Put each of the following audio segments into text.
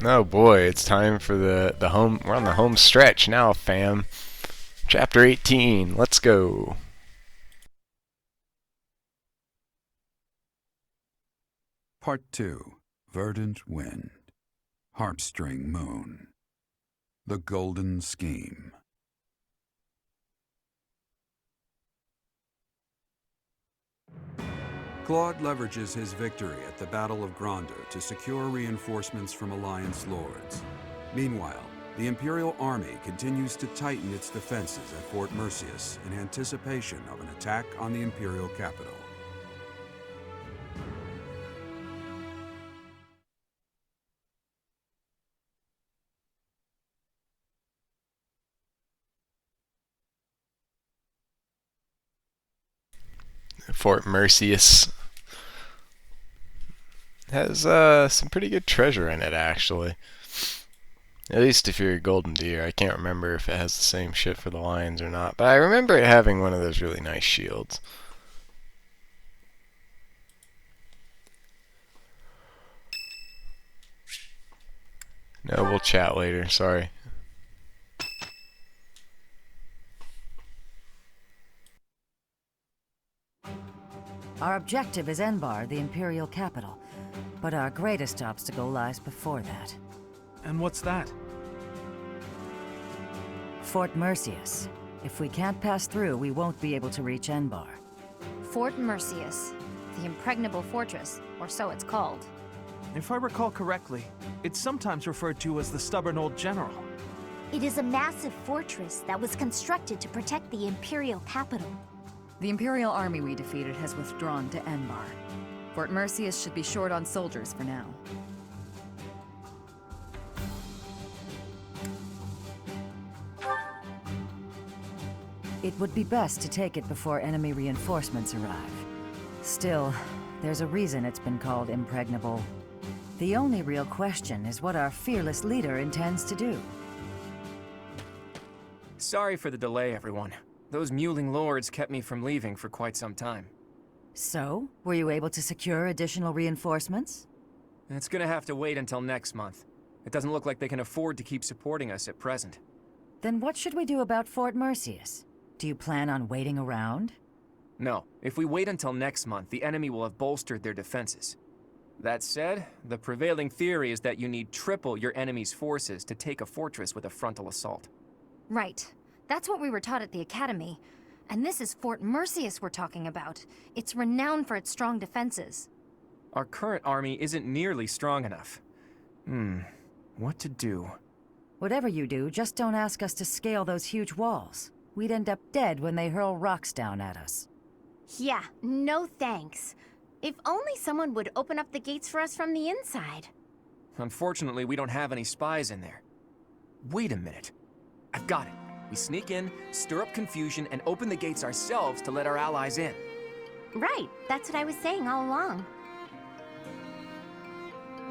Oh boy, it's time for the home. We're on the home stretch now, fam. Chapter 18. Let's go. Part 2. Verdant Wind. Harpstring Moon. The Golden Scheme. Claude leverages his victory at the Battle of Granda to secure reinforcements from Alliance lords. Meanwhile, the Imperial Army continues to tighten its defenses at Fort Mercius in anticipation of an attack on the Imperial capital. Fort Mercius has some pretty good treasure in it, actually. At least if you're a golden deer. I can't remember if it has the same shit for the lions or not, but I remember it having one of those really nice shields. No, we'll chat later. Sorry. Our objective is Enbar, the Imperial capital, but our greatest obstacle lies before that. And what's that? Fort Mercius. If we can't pass through, we won't be able to reach Enbar. Fort Mercius, the impregnable fortress, or so it's called. If I recall correctly, it's sometimes referred to as the Stubborn Old General. It is a massive fortress that was constructed to protect the Imperial capital. The Imperial army we defeated has withdrawn to Enbar. Fort Mercius should be short on soldiers for now. It would be best to take it before enemy reinforcements arrive. Still, there's a reason it's been called impregnable. The only real question is what our fearless leader intends to do. Sorry for the delay, everyone. Those mewling lords kept me from leaving for quite some time. So, were you able to secure additional reinforcements? It's gonna have to wait until next month. It doesn't look like they can afford to keep supporting us at present. Then what should we do about Fort Mercius? Do you plan on waiting around? No, if we wait until next month, the enemy will have bolstered their defenses. That said, the prevailing theory is that you need triple your enemy's forces to take a fortress with a frontal assault. Right. That's what we were taught at the Academy. And this is Fort Mercius we're talking about. It's renowned for its strong defenses. Our current army isn't nearly strong enough. What to do? Whatever you do, just don't ask us to scale those huge walls. We'd end up dead when they hurl rocks down at us. Yeah, no thanks. If only someone would open up the gates for us from the inside. Unfortunately, we don't have any spies in there. Wait a minute. I've got it. We sneak in, stir up confusion, and open the gates ourselves to let our allies in. Right, that's what I was saying all along.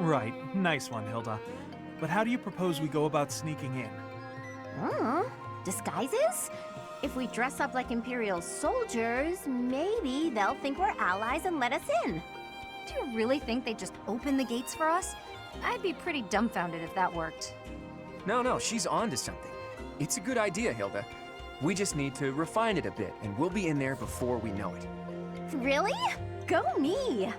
Right, nice one, Hilda. But how do you propose we go about sneaking in? Disguises? If we dress up like Imperial soldiers, maybe they'll think we're allies and let us in. Do you really think they'd just open the gates for us? I'd be pretty dumbfounded if that worked. No, she's onto something. It's a good idea, Hilda. We just need to refine it a bit, and we'll be in there before we know it. Really? Go me!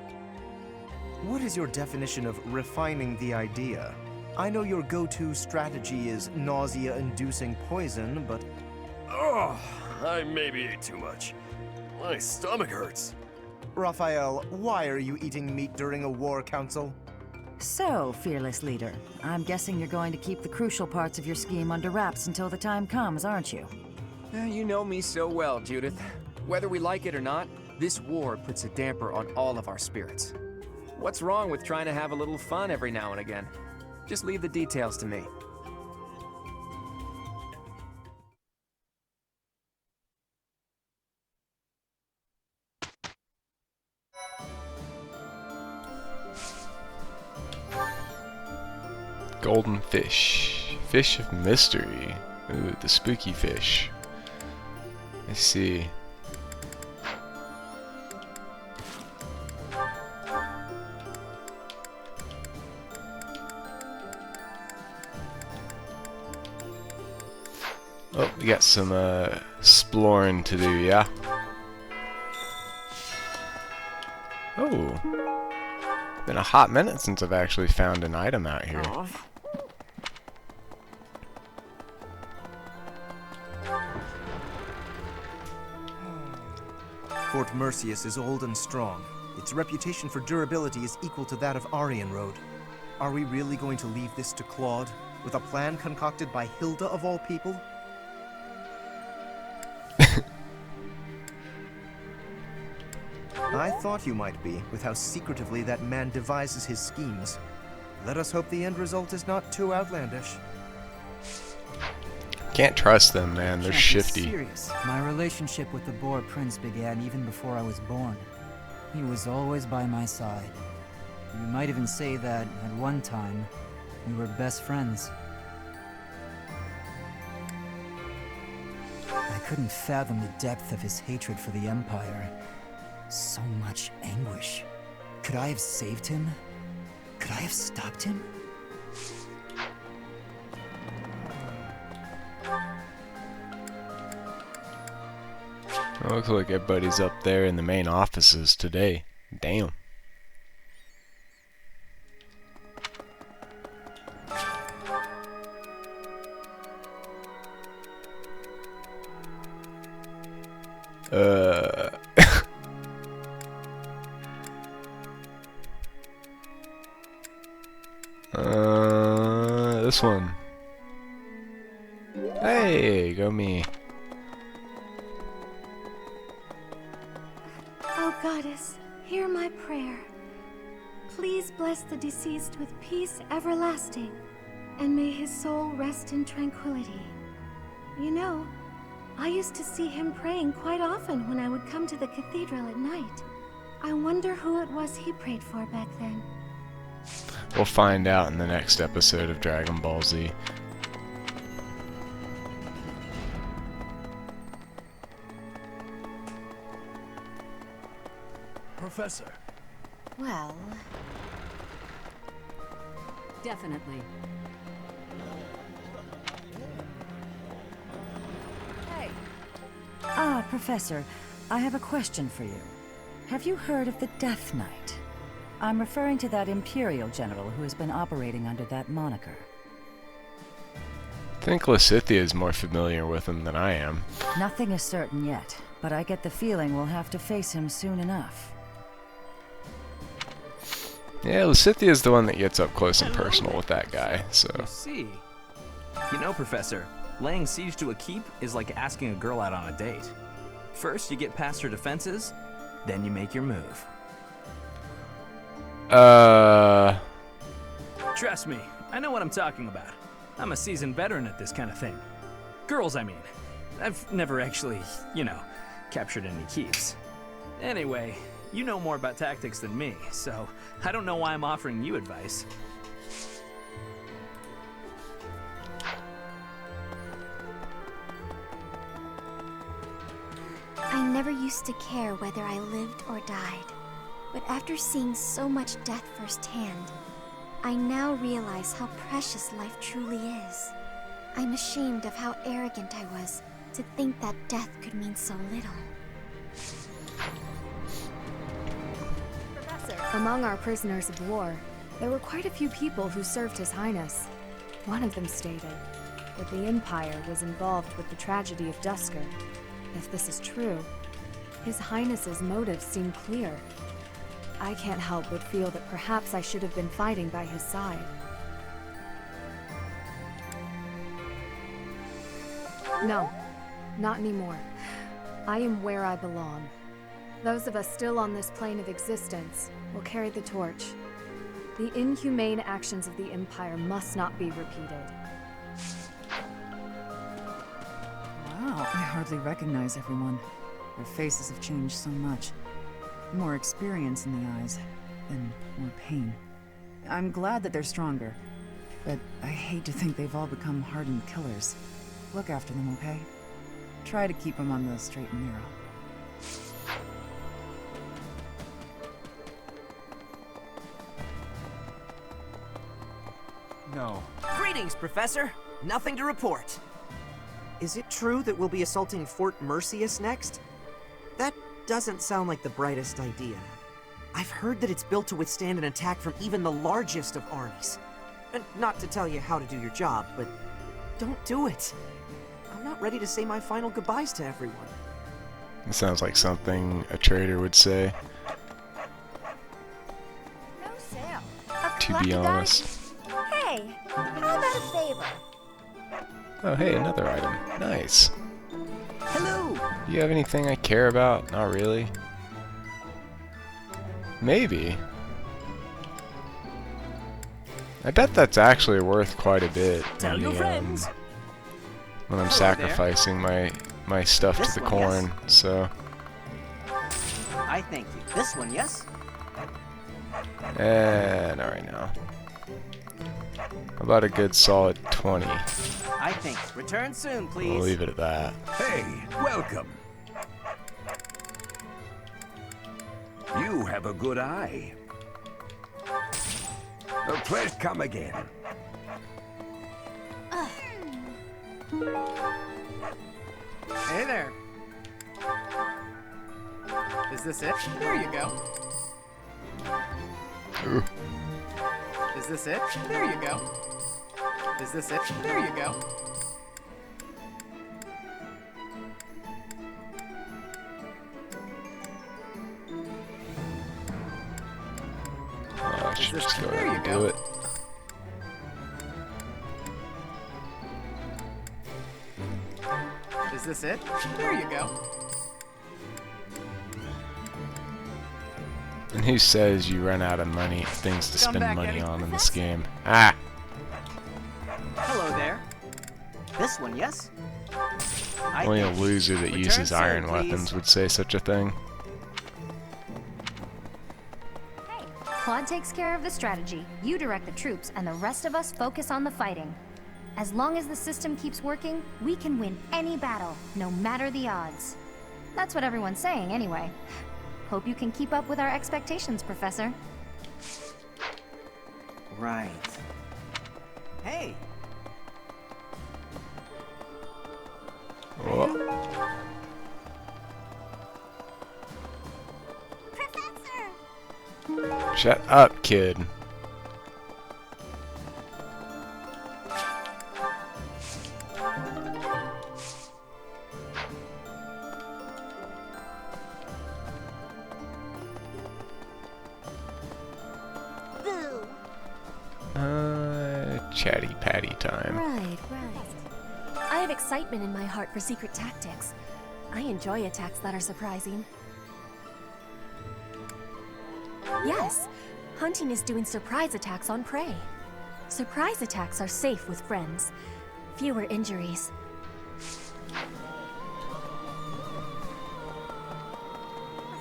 What is your definition of refining the idea? I know your go-to strategy is nausea-inducing poison, but... Oh, I maybe ate too much. My stomach hurts. Raphael, why are you eating meat during a war council? So, fearless leader, I'm guessing you're going to keep the crucial parts of your scheme under wraps until the time comes, aren't you? You know me so well, Judith. Whether we like it or not, this war puts a damper on all of our spirits. What's wrong with trying to have a little fun every now and again? Just leave the details to me. Golden fish. Fish of mystery. Ooh, the spooky fish. I see. Oh, we got some exploring to do, yeah? Oh. Been a hot minute since I've actually found an item out here. Fort Merceus is old and strong. Its reputation for durability is equal to that of Aryan Road. Are we really going to leave this to Claude, with a plan concocted by Hilda of all people? I thought you might be, with how secretively that man devises his schemes. Let us hope the end result is not too outlandish. Can't trust them, man. They're Can't be shifty. serious. My relationship with the Boar Prince began even before I was born. He was always by my side. You might even say that, at one time, we were best friends. I couldn't fathom the depth of his hatred for the Empire. So much anguish. Could I have saved him? Could I have stopped him? Looks like everybody's up there in the main offices today. Damn. This one. Hey, go me. Oh, Goddess, hear my prayer. Please bless the deceased with peace everlasting, and may his soul rest in tranquility. You know, I used to see him praying quite often when I would come to the cathedral at night. I wonder who it was he prayed for back then. We'll find out in the next episode of Dragon Ball Z. Professor. Well... Definitely. Hey. Ah, Professor, I have a question for you. Have you heard of the Death Knight? I'm referring to that Imperial general who has been operating under that moniker. I think Lysithea is more familiar with him than I am. Nothing is certain yet, but I get the feeling we'll have to face him soon enough. Yeah, Lysithea is the one that gets up close and personal with that guy, so... You see. You know, Professor, laying siege to a keep is like asking a girl out on a date. First, you get past her defenses, then you make your move. Trust me, I know what I'm talking about. I'm a seasoned veteran at this kind of thing. Girls, I mean. I've never actually, captured any keeps. Anyway, you know more about tactics than me, so I don't know why I'm offering you advice. I never used to care whether I lived or died. But after seeing so much death firsthand, I now realize how precious life truly is. I'm ashamed of how arrogant I was to think that death could mean so little. Professor. Among our prisoners of war, there were quite a few people who served His Highness. One of them stated that the Empire was involved with the tragedy of Dusker. If this is true, His Highness's motives seem clear. I can't help but feel that perhaps I should have been fighting by his side. No, not anymore. I am where I belong. Those of us still on this plane of existence will carry the torch. The inhumane actions of the Empire must not be repeated. Wow, I hardly recognize everyone. Their faces have changed so much. More experience in the eyes, and more pain. I'm glad that they're stronger, but I hate to think they've all become hardened killers. Look after them, okay? Try to keep them on the straight and narrow. No. Greetings, Professor. Nothing to report. Is it true that we'll be assaulting Fort Merceus next? That doesn't sound like the brightest idea. I've heard that it's built to withstand an attack from even the largest of armies. And not to tell you how to do your job, but don't do it. I'm not ready to say my final goodbyes to everyone. It sounds like something a trader would say, No sale. to be honest. Hey, how about a favor? Oh, hey, another item. Nice. Hello! Do you have anything I care about? Not really. Maybe. I bet that's actually worth quite a bit Tell your friends. when I'm Hello sacrificing my stuff This to the one, yes? corn, so... I thank you. This one, yes? Not right now. How about a good solid 20? I think. Return soon, please. We'll leave it at that. Hey, welcome. You have a good eye. Please come again. Hey there. Is this it? There you go. Ooh. Is this it? There you go. Is this it? There you go. Oh, I should just go There ahead you and go. do it. Is this it? There you go. And who says you run out of money, things to Come spend back, money Eddie. on in this game? Ah! Hello there. This one, yes? I Only a thank you. loser that Return uses soon, iron please. weapons would say such a thing. Claude takes care of the strategy, you direct the troops, and the rest of us focus on the fighting. As long as the system keeps working, we can win any battle, no matter the odds. That's what everyone's saying, anyway. Hope you can keep up with our expectations, Professor. Right. Hey, Oh. Shut up, kid. Chatty patty time. Right. I have excitement in my heart for secret tactics. I enjoy attacks that are surprising. Yes, hunting is doing surprise attacks on prey. Surprise attacks are safe with friends. Fewer injuries.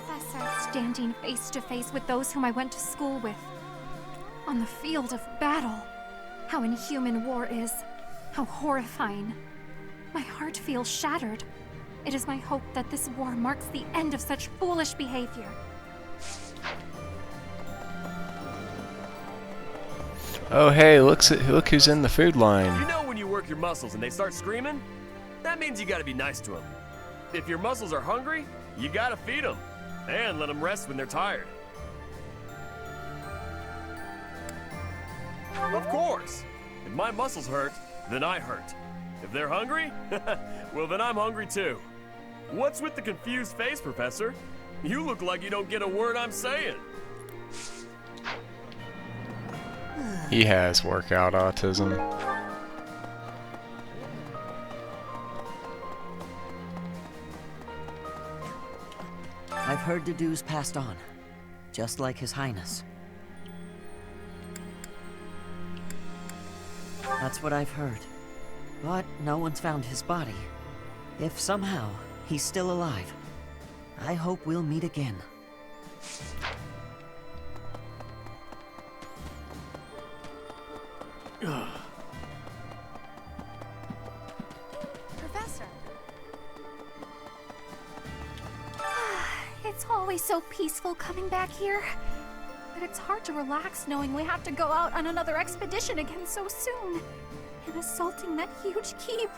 Professor, standing face to face with those whom I went to school with. On the field of battle. How inhuman war is. How horrifying. My heart feels shattered. It is my hope that this war marks the end of such foolish behavior. Oh hey, look who's in the food line. You know when you work your muscles and they start screaming? That means you gotta be nice to them. If your muscles are hungry, you gotta feed them. And let them rest when they're tired. Of course! If my muscles hurt, then I hurt. If they're hungry, well then I'm hungry too. What's with the confused face, Professor? You look like you don't get a word I'm saying. He has workout autism. I've heard the dues passed on, just like His Highness. That's what I've heard. But no one's found his body. If somehow he's still alive, I hope we'll meet again. Professor. It's always so peaceful coming back here. But it's hard to relax knowing we have to go out on another expedition again so soon. And assaulting that huge keep.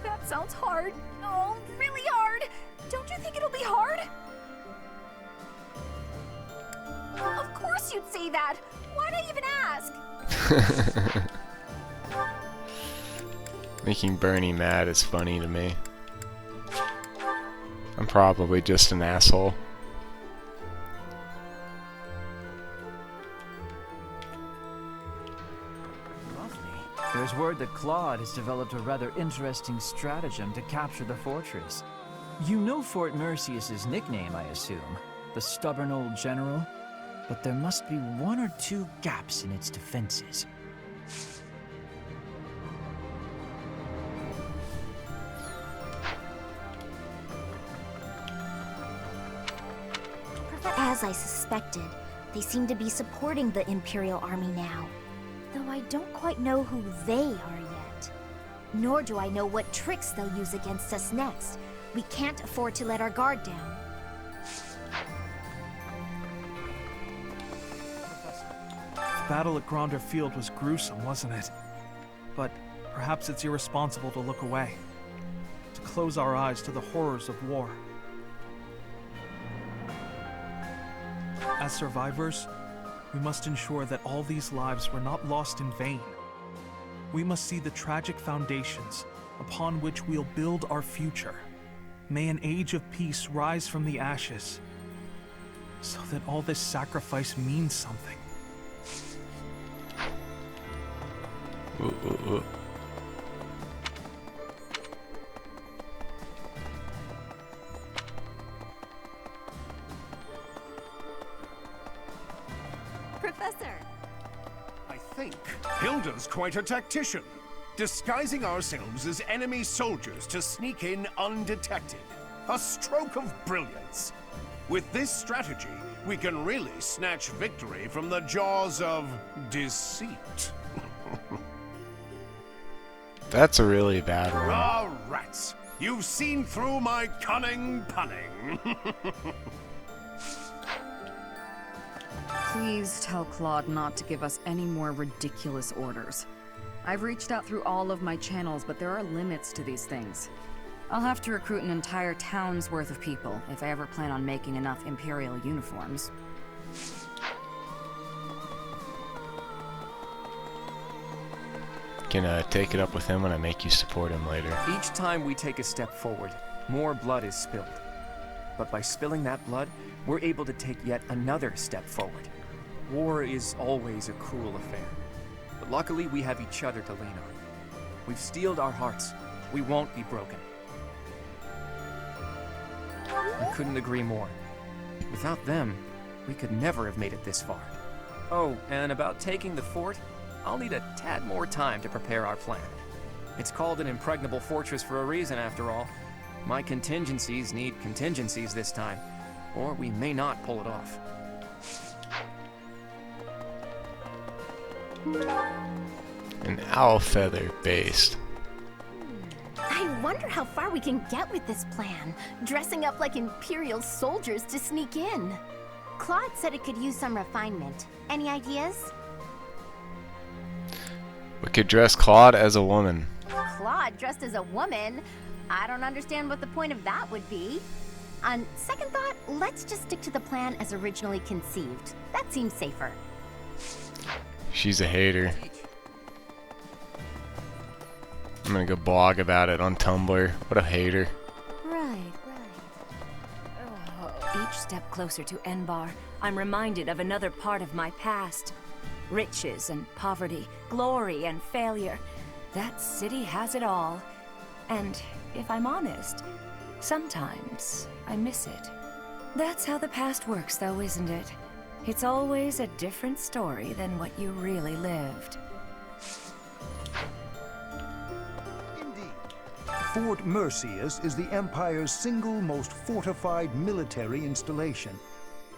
That sounds hard. Oh, really hard. Don't you think it'll be hard? Of course you'd say that. Why'd I even ask? Making Bernie mad is funny to me. I'm probably just an asshole. There's word that Claude has developed a rather interesting stratagem to capture the fortress. You know Fort Mercius's nickname, I assume, the stubborn old general? But there must be one or two gaps in its defenses. As I suspected, they seem to be supporting the Imperial Army now. Though I don't quite know who they are yet. Nor do I know what tricks they'll use against us next. We can't afford to let our guard down. The battle at Gronder Field was gruesome, wasn't it? But perhaps it's irresponsible to look away. To close our eyes to the horrors of war. As survivors, we must ensure that all these lives were not lost in vain. We must see the tragic foundations upon which we'll build our future. May an age of peace rise from the ashes, so that all this sacrifice means something. Professor! I think Hilda's quite a tactician, disguising ourselves as enemy soldiers to sneak in undetected. A stroke of brilliance. With this strategy, we can really snatch victory from the jaws of deceit. That's a really bad one. Ah, rats! You've seen through my cunning punning. Please tell Claude not to give us any more ridiculous orders. I've reached out through all of my channels, but there are limits to these things. I'll have to recruit an entire town's worth of people if I ever plan on making enough Imperial uniforms. Can take it up with him when I make you support him later. Each time we take a step forward, more blood is spilled. But by spilling that blood, we're able to take yet another step forward. War is always a cruel affair. But luckily, we have each other to lean on. We've steeled our hearts. We won't be broken. I couldn't agree more. Without them, we could never have made it this far. Oh, and about taking the fort, I'll need a tad more time to prepare our plan. It's called an impregnable fortress for a reason, after all. My contingencies need contingencies this time, or we may not pull it off. An owl feather based. I wonder how far we can get with this plan, dressing up like Imperial soldiers to sneak in. Claude said it could use some refinement. Any ideas? We could dress Claude as a woman. Claude dressed as a woman? I don't understand what the point of that would be. On second thought, let's just stick to the plan as originally conceived. That seems safer. She's a hater. I'm gonna go blog about it on Tumblr. What a hater. Right. Each step closer to Enbar, I'm reminded of another part of my past. Riches and poverty, glory and failure. That city has it all. And if I'm honest, sometimes I miss it. That's how the past works, though, isn't it? It's always a different story than what you really lived. Fort Mercius is the Empire's single most fortified military installation.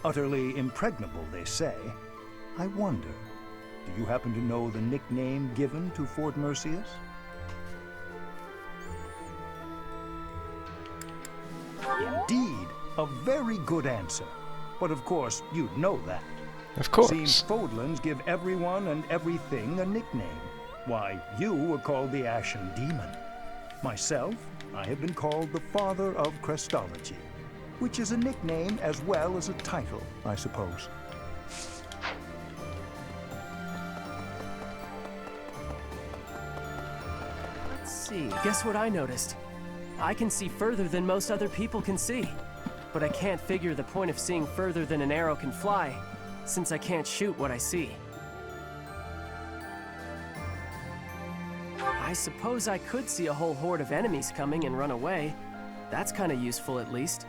Utterly impregnable, they say. I wonder, do you happen to know the nickname given to Fort Mercius? Indeed, a very good answer. But of course, you'd know that. Of course. Seems Fodlans give everyone and everything a nickname. Why, you were called the Ashen Demon. Myself, I have been called the Father of Crestology, which is a nickname as well as a title, I suppose. Let's see, guess what I noticed? I can see further than most other people can see. But I can't figure the point of seeing further than an arrow can fly, since I can't shoot what I see. I suppose I could see a whole horde of enemies coming and run away. That's kind of useful at least.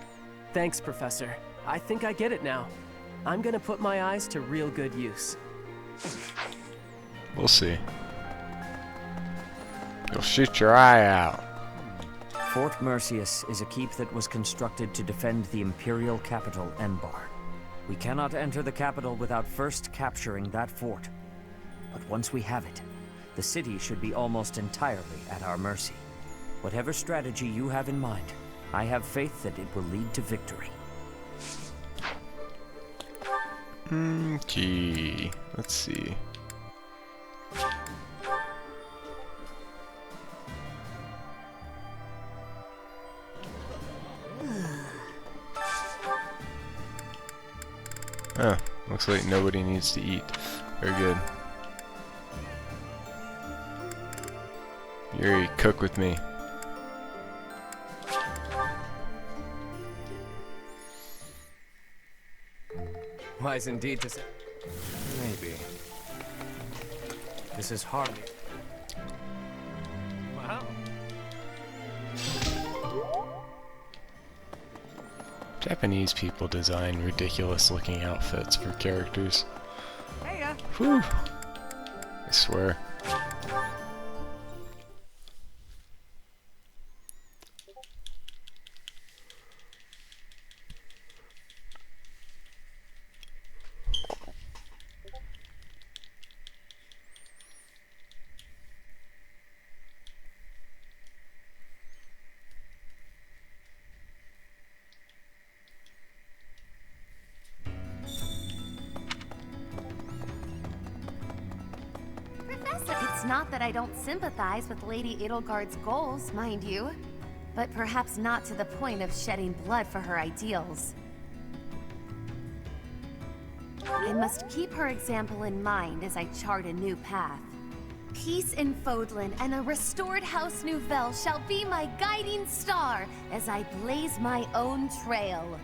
Thanks, Professor. I think I get it now. I'm gonna put my eyes to real good use. We'll see. You'll shoot your eye out. Fort Mercius is a keep that was constructed to defend the Imperial capital, Enbar. We cannot enter the capital without first capturing that fort. But once we have it, the city should be almost entirely at our mercy. Whatever strategy you have in mind, I have faith that it will lead to victory. Okay, let's see. Huh, looks like nobody needs to eat. Very good. Yuri, cook with me. Wise indeed to say. Maybe. This is hard. Wow. Japanese people design ridiculous-looking outfits for characters. Heya. Whew. I swear. It's not that I don't sympathize with Lady Edelgard's goals, mind you, but perhaps not to the point of shedding blood for her ideals. I must keep her example in mind as I chart a new path. Peace in Fodlan and a restored House Nouvelle shall be my guiding star as I blaze my own trail.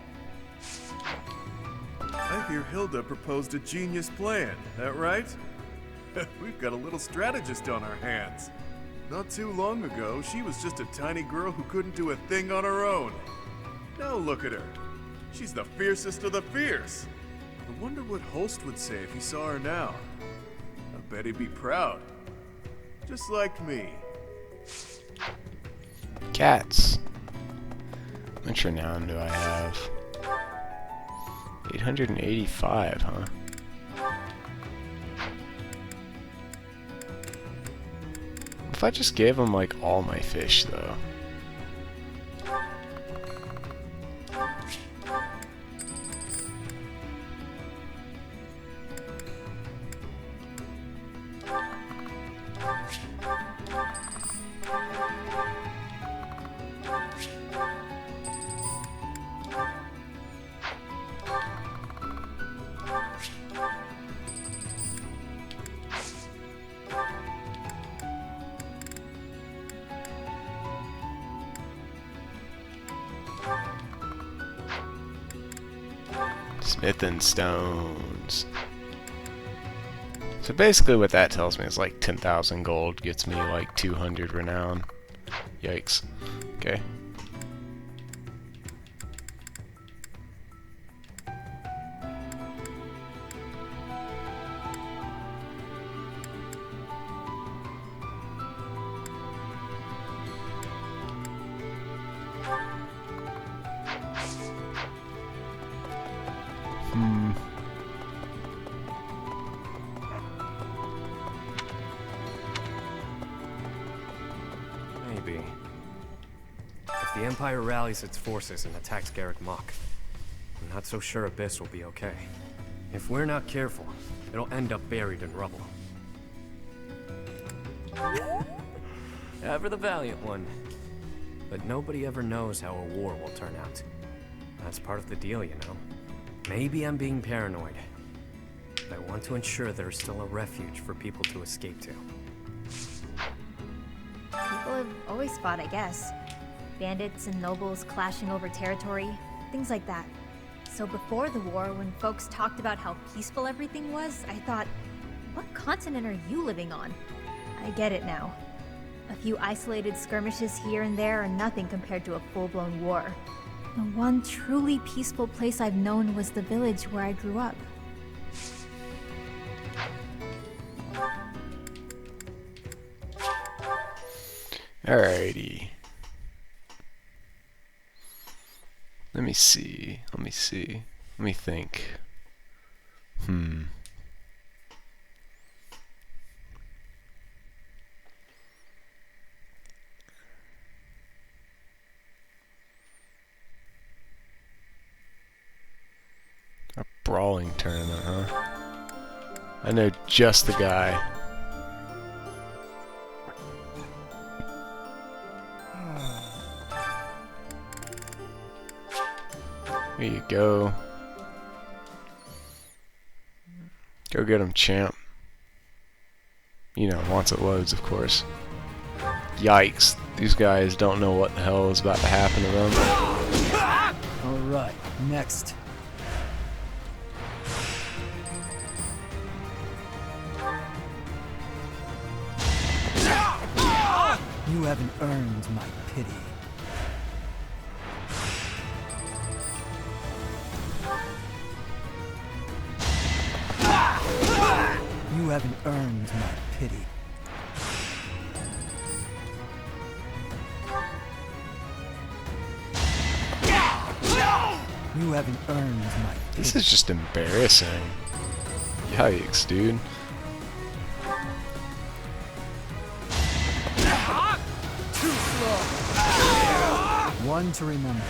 I hear Hilda proposed a genius plan, that right? We've got a little strategist on our hands. Not too long ago, she was just a tiny girl who couldn't do a thing on her own. Now look at her. She's the fiercest of the fierce. I wonder what Holst would say if he saw her now. I bet he'd be proud. Just like me. Cats. Which renown do I have? 885, huh? If I just gave him like all my fish though. Smith and stones. So basically what that tells me is like 10,000 gold gets me like 200 renown. Yikes. Okay. Maybe. If the Empire rallies its forces and attacks Garrick Mach, I'm not so sure Abyss will be okay. If we're not careful, it'll end up buried in rubble. Ever the valiant one. But nobody ever knows how a war will turn out. That's part of the deal, you know. Maybe I'm being paranoid. But I want to ensure there's still a refuge for people to escape to. People have always fought, I guess. Bandits and nobles clashing over territory, things like that. So before the war, when folks talked about how peaceful everything was, I thought, what continent are you living on? I get it now. A few isolated skirmishes here and there are nothing compared to a full-blown war. The one truly peaceful place I've known was the village where I grew up. Alrighty. Let me see. Let me think. A brawling tournament, huh? I know just the guy. Here you go. Go get him, champ. You know, once it loads, of course. Yikes. These guys don't know what the hell is about to happen to them. Alright, next. You haven't earned my pity. You haven't earned my pity. You haven't earned my pity. This is just embarrassing. Yikes, dude. Too slow. One to remember.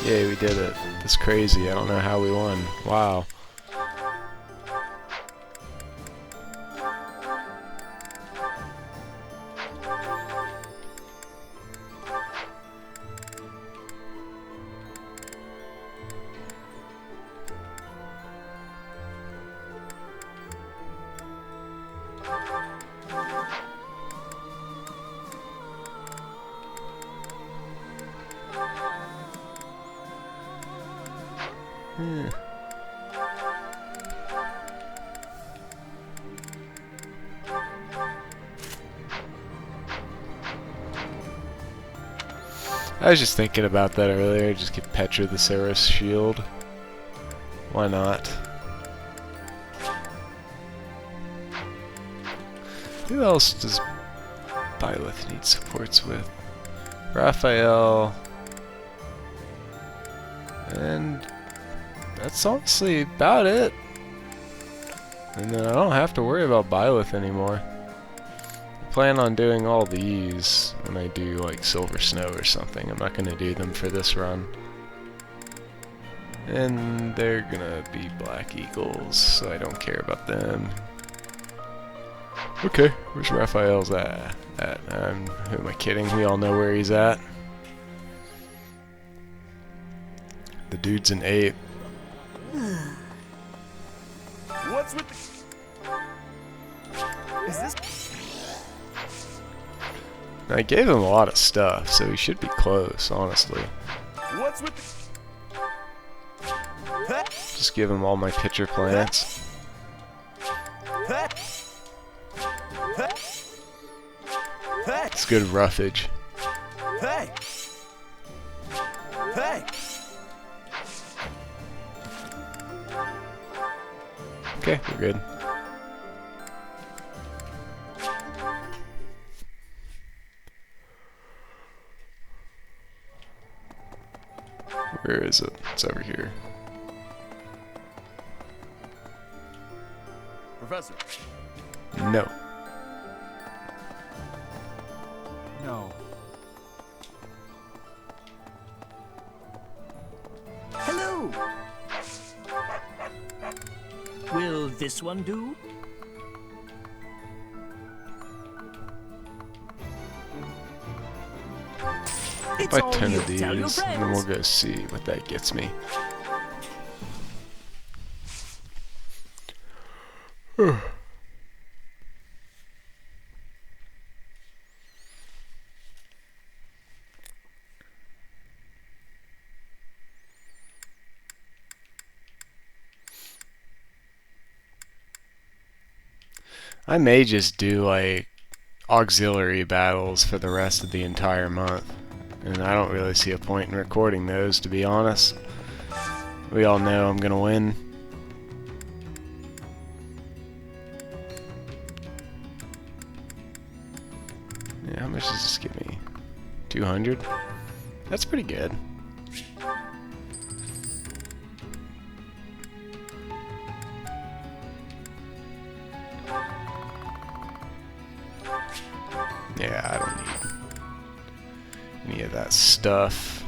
Yeah, we did it. That's crazy. I don't know how we won. Wow. I was just thinking about that earlier. Just get Petra the Serenes shield. Why not? Who else does Byleth need supports with? Raphael. And that's honestly about it. And then I don't have to worry about Byleth anymore. I plan on doing all these when I do like Silver Snow or something. I'm not going to do them for this run. And they're gonna be Black Eagles, so I don't care about them. Okay, where's Raphael's at? Who am I kidding? We all know where he's at. The dude's an ape. What's with the... Is this... I gave him a lot of stuff, so he should be close, honestly. What's with the... Just give him all my pitcher plants. It's good roughage. Hey! Hey! Okay, we're good. Where is it? It's over here. Professor. No. No. Hello! Will this one do? It's Buy all 10 you. of these, Tell your and then we'll friends. go see what that gets me. I may just do like auxiliary battles for the rest of the entire month, and I don't really see a point in recording those, to be honest. We all know I'm gonna win. Yeah, how much does this give me? 200? That's pretty good. Yeah, I don't need any of that stuff.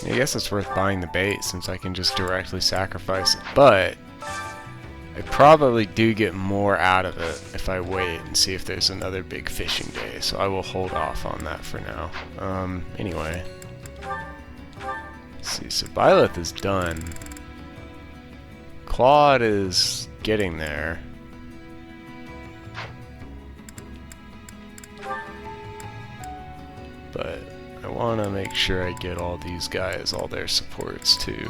I guess it's worth buying the bait since I can just directly sacrifice it, but I probably do get more out of it if I wait and see if there's another big fishing day, so I will hold off on that for now. Anyway. Let's see, so Byleth is done. Claude is getting there. But I want to make sure I get all these guys all their supports too.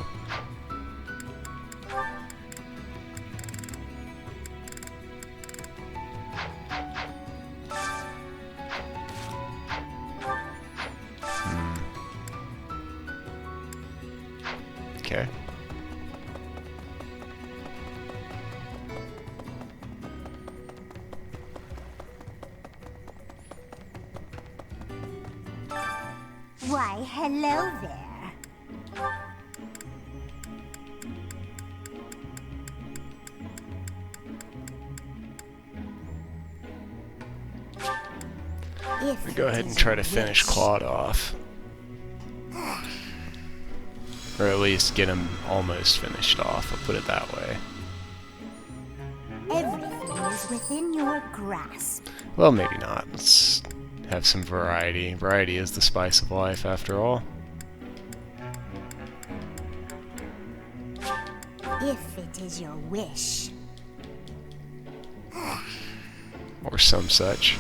Okay. Why, hello there. Let me go ahead and try to finish Claude off. Or at least get him almost finished off, I'll put it that way. Everything is within your grasp. Well, maybe not. Let's have some variety. Variety is the spice of life, after all. If it is your wish. Or some such.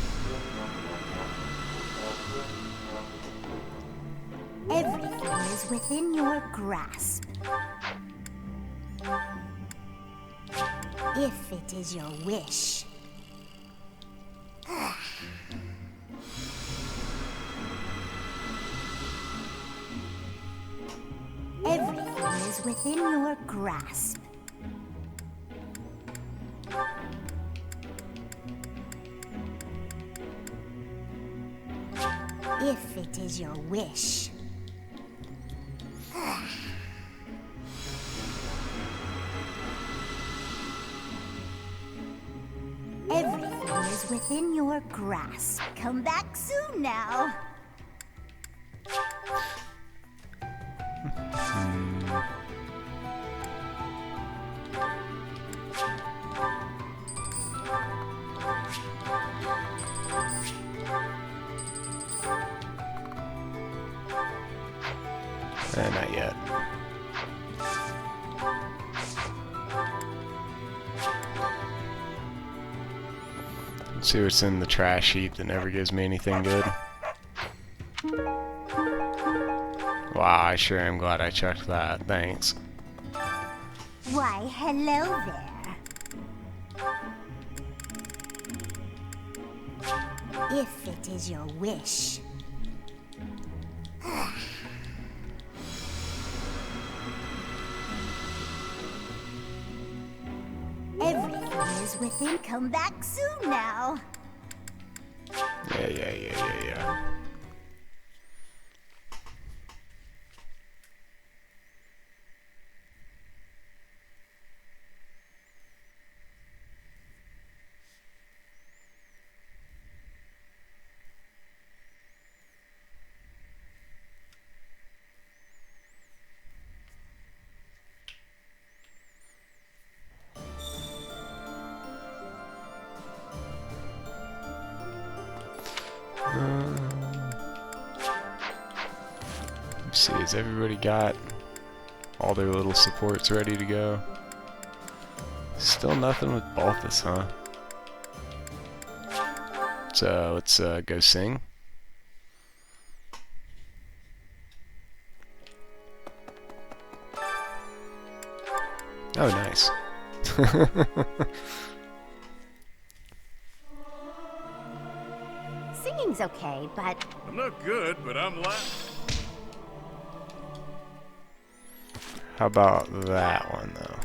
Everything is within your grasp. If it is your wish. Everything is within your grasp. If it is your wish. Everything is within your grasp. Come back soon now. Not yet. Let's see what's in the trash heap that never gives me anything good. Wow, I sure am glad I checked that. Thanks. Why, hello there. If it is your wish. Everything is within. Come back soon now. Yeah. see, has everybody got all their little supports ready to go? Still nothing with Balthus, huh? So let's go sing. Oh, nice. Singing's okay, but I'm not good, but I'm loud. How about that one, though?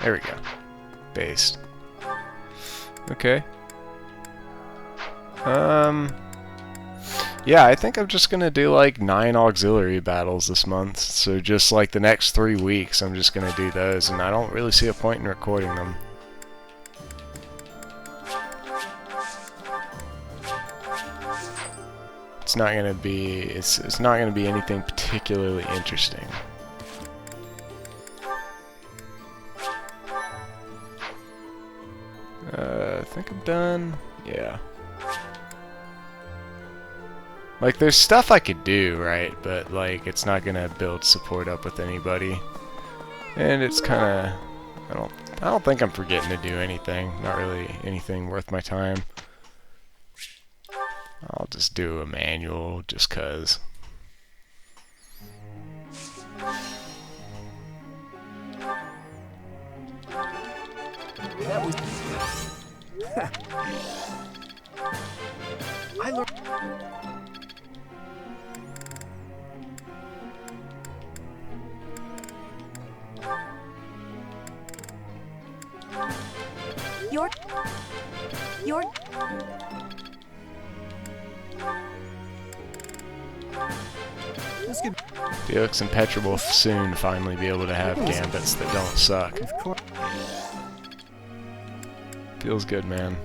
There we go. Based. Okay. Yeah, I think I'm just gonna do like 9 auxiliary battles this month. So just like the next 3 weeks, I'm just gonna do those, and I don't really see a point in recording them. It's not gonna be it's not gonna be anything particularly interesting. I think I'm done. Yeah. Like, there's stuff I could do, right? But like, it's not gonna build support up with anybody, and it's kind of I don't think I'm forgetting to do anything. Not really anything worth my time. I'll just do a manual just 'cause. That was... I learned... Your... Felix and Petra will soon finally be able to have gambits that don't suck. Feels good, man.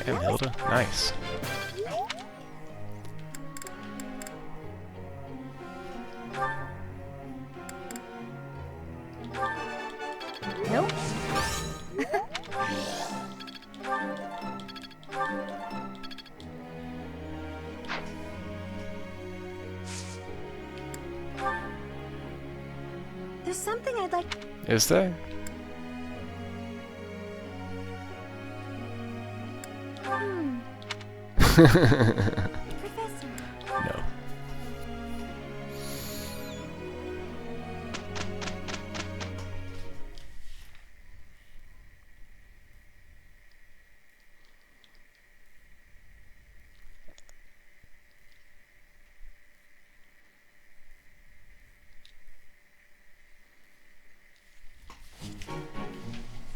Damn, Hilda. Nice. Nope. there's something I'd like. Is there? Professor. No.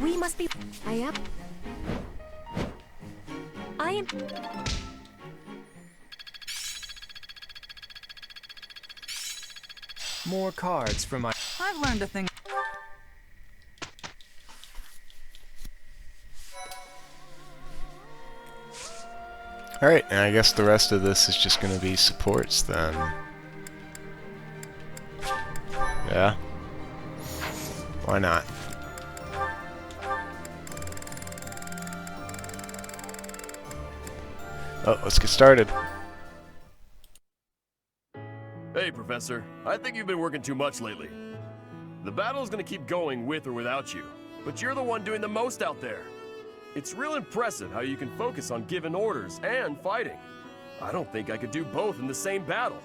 We must be... I am... More cards from my... I've learned a thing. Alright, and I guess the rest of this is just gonna be supports then. Yeah? Why not? Oh, let's get started. Hey, Professor. I think you've been working too much lately. The battle's gonna keep going with or without you, but you're the one doing the most out there. It's real impressive how you can focus on giving orders and fighting. I don't think I could do both in the same battle.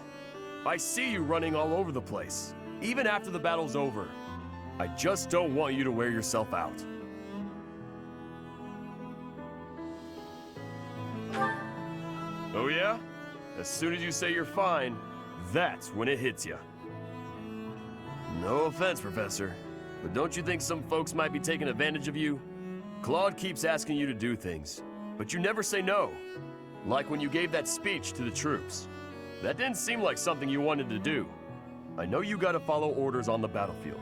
I see you running all over the place, even after the battle's over. I just don't want you to wear yourself out. Oh yeah? As soon as you say you're fine, that's when it hits you. No offense, Professor, but don't you think some folks might be taking advantage of you? Claude keeps asking you to do things, but you never say no. Like when you gave that speech to the troops. That didn't seem like something you wanted to do. I know you gotta follow orders on the battlefield,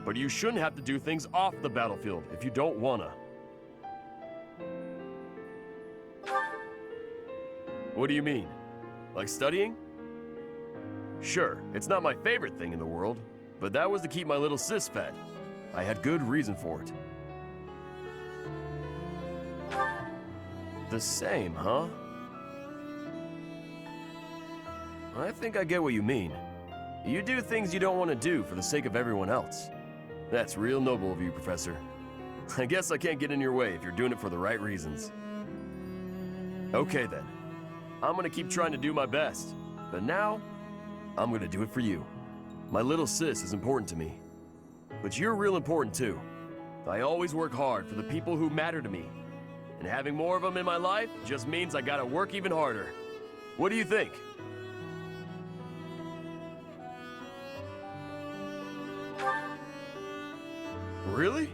but you shouldn't have to do things off the battlefield if you don't wanna. What do you mean? Like studying? Sure, it's not my favorite thing in the world, but that was to keep my little sis fed. I had good reason for it. The same, huh? I think I get what you mean. You do things you don't want to do for the sake of everyone else. That's real noble of you, Professor. I guess I can't get in your way if you're doing it for the right reasons. Okay then. I'm gonna keep trying to do my best. But now, I'm gonna do it for you. My little sis is important to me. But you're real important too. I always work hard for the people who matter to me. And having more of them in my life just means I gotta work even harder. What do you think? Really?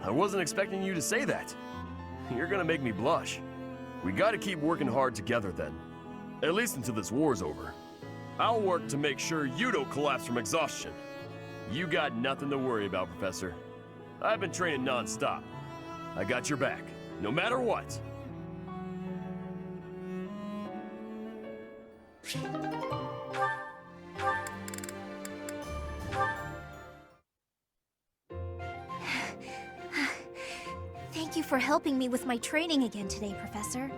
I wasn't expecting you to say that. You're gonna make me blush. We gotta keep working hard together then. At least until this war's over. I'll work to make sure you don't collapse from exhaustion. You got nothing to worry about, Professor. I've been training non-stop. I got your back, no matter what. Thank you for helping me with my training again today, Professor.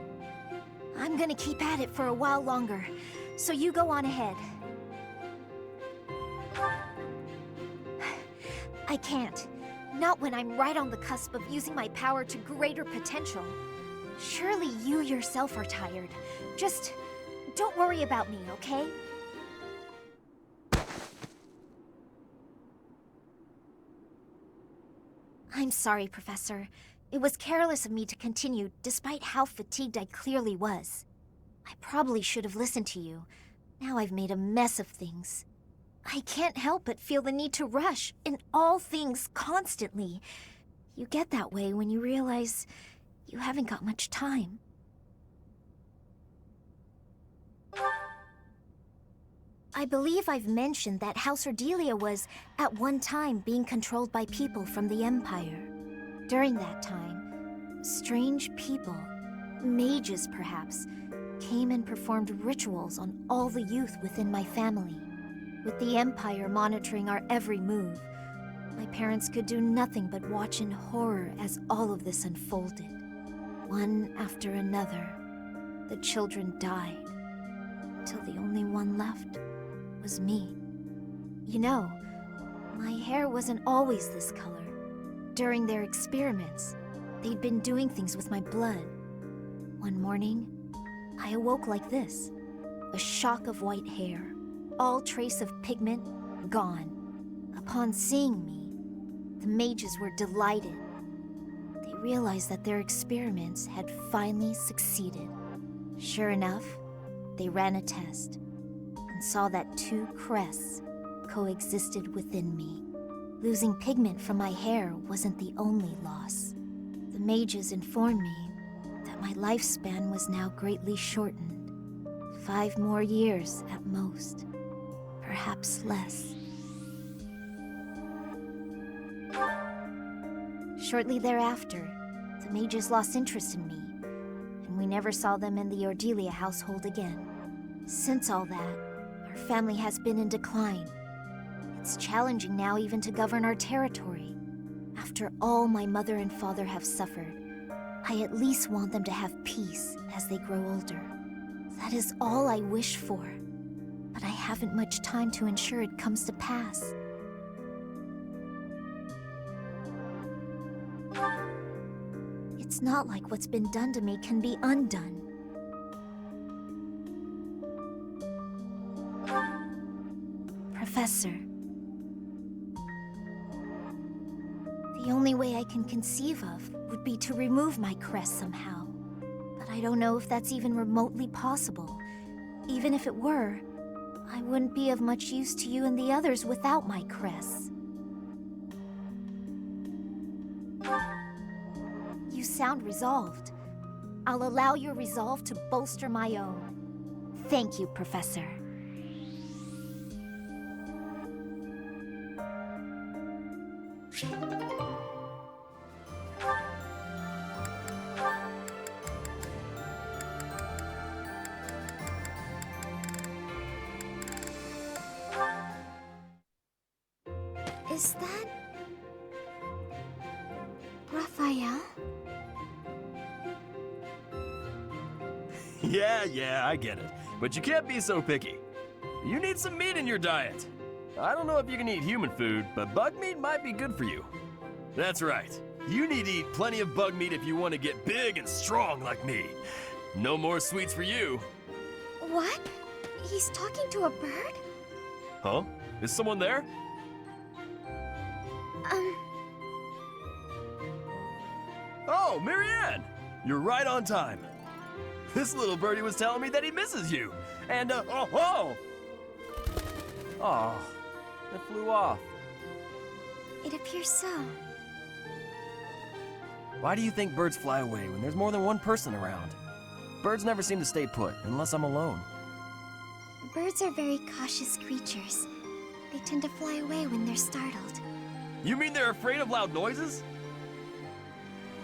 I'm gonna keep at it for a while longer, so you go on ahead. I can't. Not when I'm right on the cusp of using my power to greater potential. Surely you yourself are tired. Just don't worry about me, okay? I'm sorry, Professor. It was careless of me to continue, despite how fatigued I clearly was. I probably should have listened to you. Now I've made a mess of things. I can't help but feel the need to rush in all things constantly. You get that way when you realize you haven't got much time. I believe I've mentioned that House Ordelia was, at one time, being controlled by people from the Empire. During that time, strange people, mages perhaps, came and performed rituals on all the youth within my family. With the Empire monitoring our every move, my parents could do nothing but watch in horror as all of this unfolded. One after another, the children died, until the only one left was me. You know, my hair wasn't always this color. During their experiments, they'd been doing things with my blood. One morning, I awoke like this, a shock of white hair, all trace of pigment gone. Upon seeing me, the mages were delighted. They realized that their experiments had finally succeeded. Sure enough, they ran a test and saw that two crests coexisted within me. Losing pigment from my hair wasn't the only loss. The mages informed me that my lifespan was now greatly shortened. 5 more years at most. Perhaps less. Shortly thereafter, the mages lost interest in me, and we never saw them in the Ordelia household again. Since all that, our family has been in decline. It's challenging now even to govern our territory. After all my mother and father have suffered, I at least want them to have peace as they grow older. That is all I wish for. But I haven't much time to ensure it comes to pass. It's not like what's been done to me can be undone. Professor. The only way I can conceive of would be to remove my crest somehow. But I don't know if that's even remotely possible. Even if it were, I wouldn't be of much use to you and the others without my crests. You sound resolved. I'll allow your resolve to bolster my own. Thank you, Professor. Is that... Raphael? Yeah, I get it. But you can't be so picky. You need some meat in your diet. I don't know if you can eat human food, but bug meat might be good for you. That's right. You need to eat plenty of bug meat if you want to get big and strong like me. No more sweets for you. What? He's talking to a bird? Huh? Is someone there? Oh, Marianne! You're right on time. This little birdie was telling me that he misses you. And, oh, it flew off. It appears so. Why do you think birds fly away when there's more than one person around? Birds never seem to stay put unless I'm alone. Birds are very cautious creatures. They tend to fly away when they're startled. You mean they're afraid of loud noises?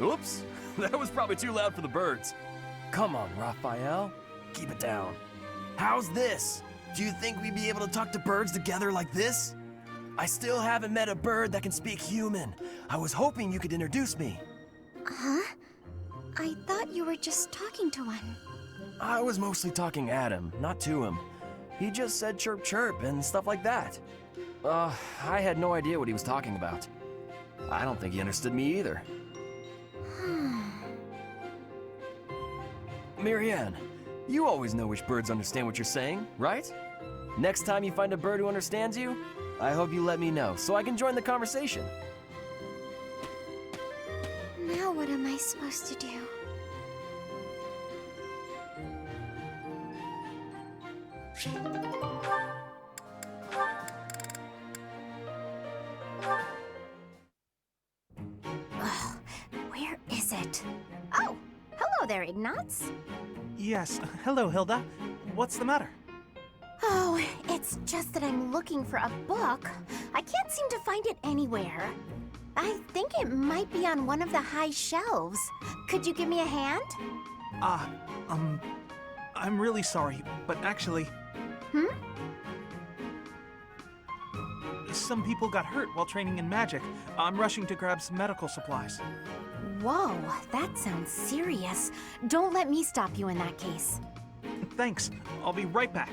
Oops, that was probably too loud for the birds. Come on, Raphael. Keep it down. How's this? Do you think we'd be able to talk to birds together like this? I still haven't met a bird that can speak human. I was hoping you could introduce me. Huh? I thought you were just talking to one. I was mostly talking at him, not to him. He just said chirp chirp and stuff like that. I had no idea what he was talking about. I don't think he understood me either. Marianne, you always know which birds understand what you're saying, right? Next time you find a bird who understands you, I hope you let me know so I can join the conversation. Now what am I supposed to do? Ugh, where is it? Oh, hello there, Ignatz. Yes, hello, Hilda. What's the matter? Oh, it's just that I'm looking for a book. I can't seem to find it anywhere. I think it might be on one of the high shelves. Could you give me a hand? I'm really sorry, but actually... Some people got hurt while training in magic. I'm rushing to grab some medical supplies. Whoa, that sounds serious. Don't let me stop you in that case. Thanks. I'll be right back.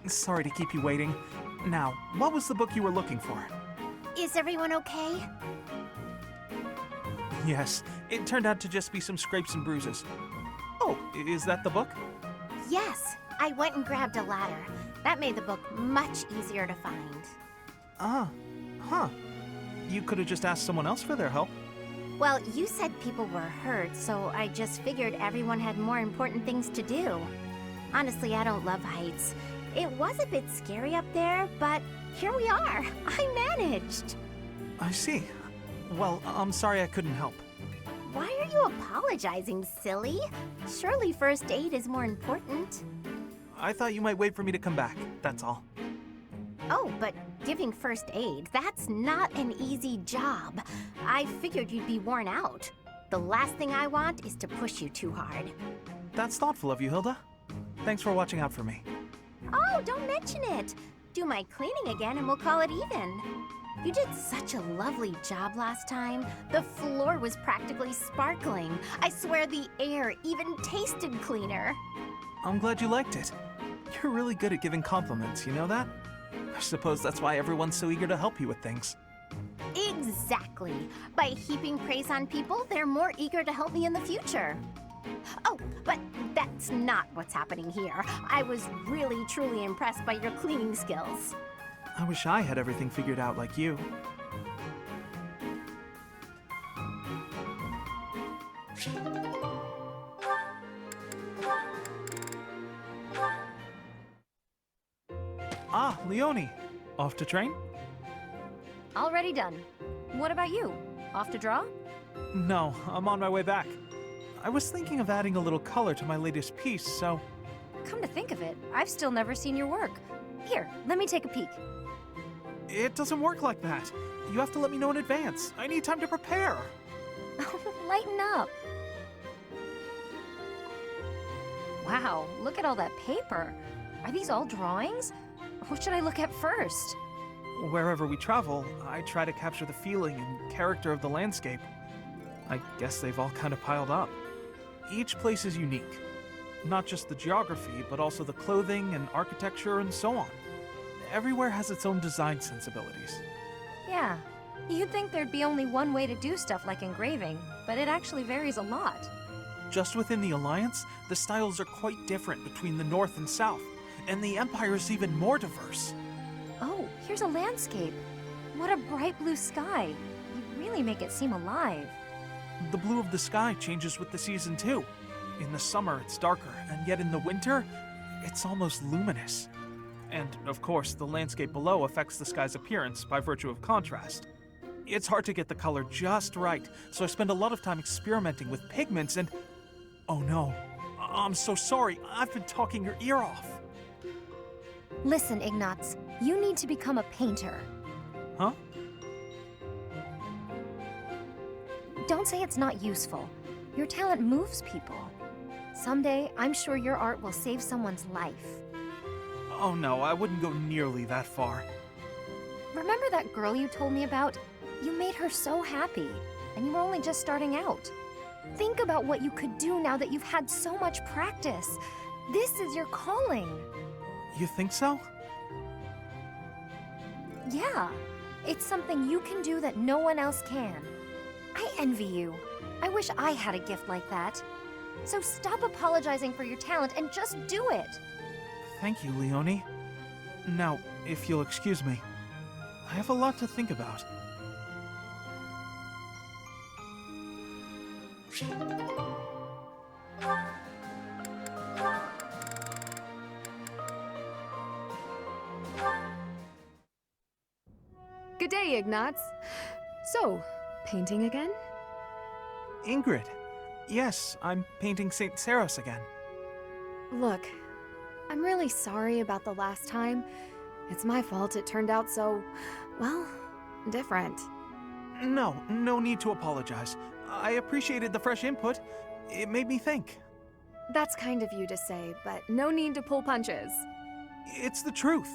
Sorry to keep you waiting. Now, what was the book you were looking for? Is everyone okay? Yes, it turned out to just be some scrapes and bruises. Oh, is that the book? Yes, I went and grabbed a ladder. That made the book much easier to find. Huh. You could have just asked someone else for their help. Well, you said people were hurt, so I just figured everyone had more important things to do. Honestly, I don't love heights. It was a bit scary up there, but here we are. I managed. I see. Well, I'm sorry I couldn't help. Why are you apologizing, silly? Surely first aid is more important. I thought you might wait for me to come back, that's all. Oh, but giving first aid, that's not an easy job. I figured you'd be worn out. The last thing I want is to push you too hard. That's thoughtful of you, Hilda. Thanks for watching out for me. Oh, don't mention it. Do my cleaning again and we'll call it even. You did such a lovely job last time. The floor was practically sparkling. I swear the air even tasted cleaner. I'm glad you liked it. You're really good at giving compliments, you know that? I suppose that's why everyone's so eager to help you with things. Exactly. By heaping praise on people, they're more eager to help me in the future. Oh, but that's not what's happening here. I was really, truly impressed by your cleaning skills. I wish I had everything figured out like you. Ah, Leonie. Off to train? Already done. What about you? Off to draw? No, I'm on my way back. I was thinking of adding a little color to my latest piece, so... Come to think of it, I've still never seen your work. Here, let me take a peek. It doesn't work like that. You have to let me know in advance. I need time to prepare. Lighten up. Wow, look at all that paper. Are these all drawings? What should I look at first? Wherever we travel, I try to capture the feeling and character of the landscape. I guess they've all kind of piled up. Each place is unique. Not just the geography, but also the clothing and architecture and so on. Everywhere has its own design sensibilities. Yeah, you'd think there'd be only one way to do stuff like engraving, but it actually varies a lot. Just within the Alliance, the styles are quite different between the North and South, and the Empire is even more diverse. Oh, here's a landscape. What a bright blue sky. You really make it seem alive. The blue of the sky changes with the season too. In the summer, it's darker, and yet in the winter, it's almost luminous. And, of course, the landscape below affects the sky's appearance by virtue of contrast. It's hard to get the color just right, so I spend a lot of time experimenting with pigments and... Oh no, I'm so sorry, I've been talking your ear off. Listen, Ignatz, you need to become a painter. Huh? Don't say it's not useful. Your talent moves people. Someday, I'm sure your art will save someone's life. Oh no, I wouldn't go nearly that far. Remember that girl you told me about? You made her so happy, and you were only just starting out. Think about what you could do now that you've had so much practice. This is your calling. You think so? Yeah, it's something you can do that no one else can. I envy you. I wish I had a gift like that. So stop apologizing for your talent and just do it. Thank you, Leonie. Now, if you'll excuse me, I have a lot to think about. Good day, Ignatz. So, painting again? Ingrid. Yes, I'm painting St. Seros again. Look, I'm really sorry about the last time. It's my fault it turned out so, well, different. No need to apologize. I appreciated the fresh input. It made me think. That's kind of you to say, but no need to pull punches. It's the truth.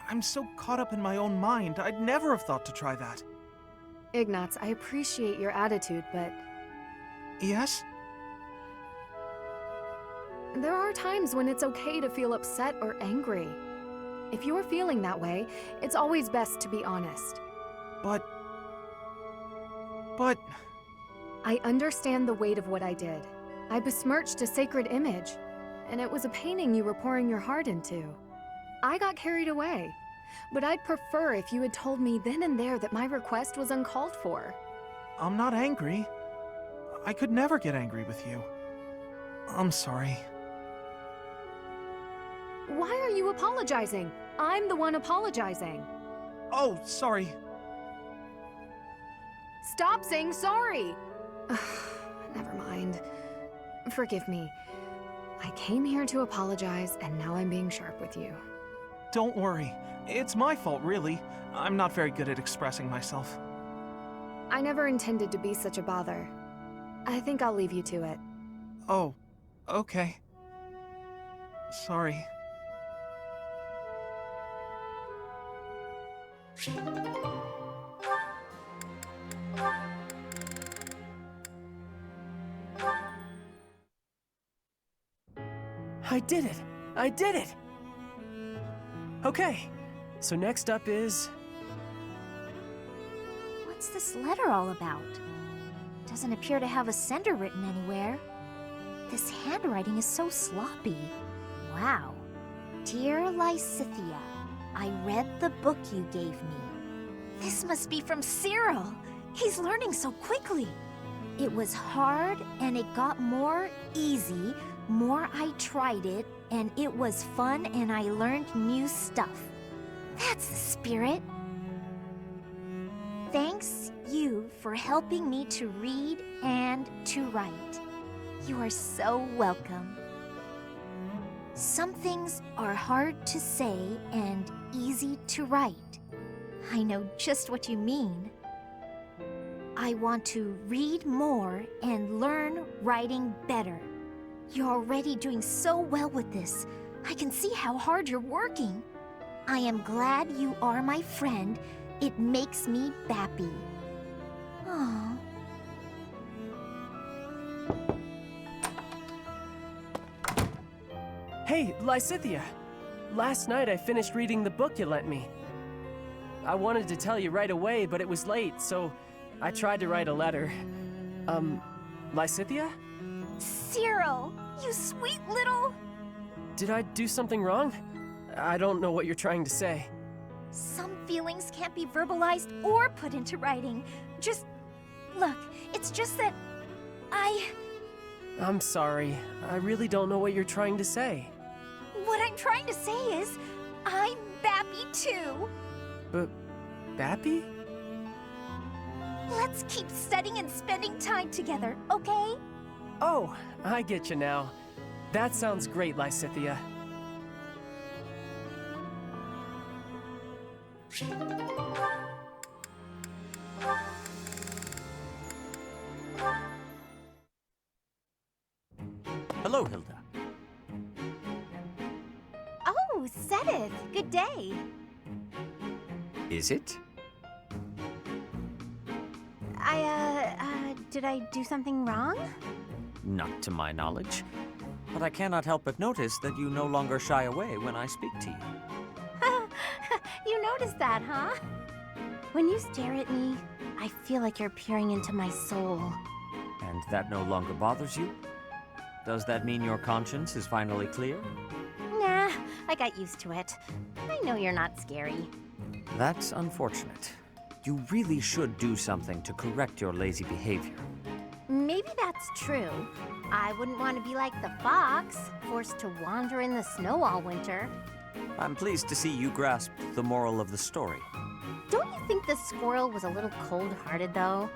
I'm so caught up in my own mind, I'd never have thought to try that. Ignatz, I appreciate your attitude, but... Yes? There are times when it's okay to feel upset or angry. If you're feeling that way, it's always best to be honest. But... I understand the weight of what I did. I besmirched a sacred image, and it was a painting you were pouring your heart into. I got carried away, but I'd prefer if you had told me then and there that my request was uncalled for. I'm not angry. I could never get angry with you. I'm sorry. Why are you apologizing? I'm the one apologizing. Oh, sorry. Stop saying sorry! Never mind. Forgive me. I came here to apologize, and now I'm being sharp with you. Don't worry. It's my fault, really. I'm not very good at expressing myself. I never intended to be such a bother. I think I'll leave you to it. Oh, okay. Sorry. I did it! I did it! Okay, so next up is... What's this letter all about? Doesn't appear to have a sender written anywhere. This handwriting is so sloppy. Wow. Dear Lysithea, I read the book you gave me. This must be from Cyril. He's learning so quickly. It was hard and it got more easy. More I tried it, and it was fun and I learned new stuff. That's the spirit. Thanks you for helping me to read and to write. You are so welcome. Some things are hard to say and easy to write. I know just what you mean. I want to read more and learn writing better. You're already doing so well with this. I can see how hard you're working. I am glad you are my friend. It makes me happy. Aww. Hey, Lysithea! Last night I finished reading the book you lent me. I wanted to tell you right away, but it was late, so I tried to write a letter. Lysithea? Cyril, you sweet little... Did I do something wrong? I don't know what you're trying to say. Some feelings can't be verbalized or put into writing. Just... Look, it's just that... I'm sorry. I really don't know what you're trying to say. What I'm trying to say is, I'm Bappy too. But... Bappy? Let's keep studying and spending time together, okay? Oh, I get you now. That sounds great, Lysithea. Hello, Hilda. Oh, Serenes, good day. Is it? Did I do something wrong? Not to my knowledge. But I cannot help but notice that you no longer shy away when I speak to you. You noticed that, huh? When you stare at me, I feel like you're peering into my soul. And that no longer bothers you? Does that mean your conscience is finally clear? Nah, I got used to it. I know you're not scary. That's unfortunate. You really should do something to correct your lazy behavior. Maybe that's true. I wouldn't want to be like the fox, forced to wander in the snow all winter. I'm pleased to see you grasped the moral of the story. Don't you think the squirrel was a little cold-hearted, though?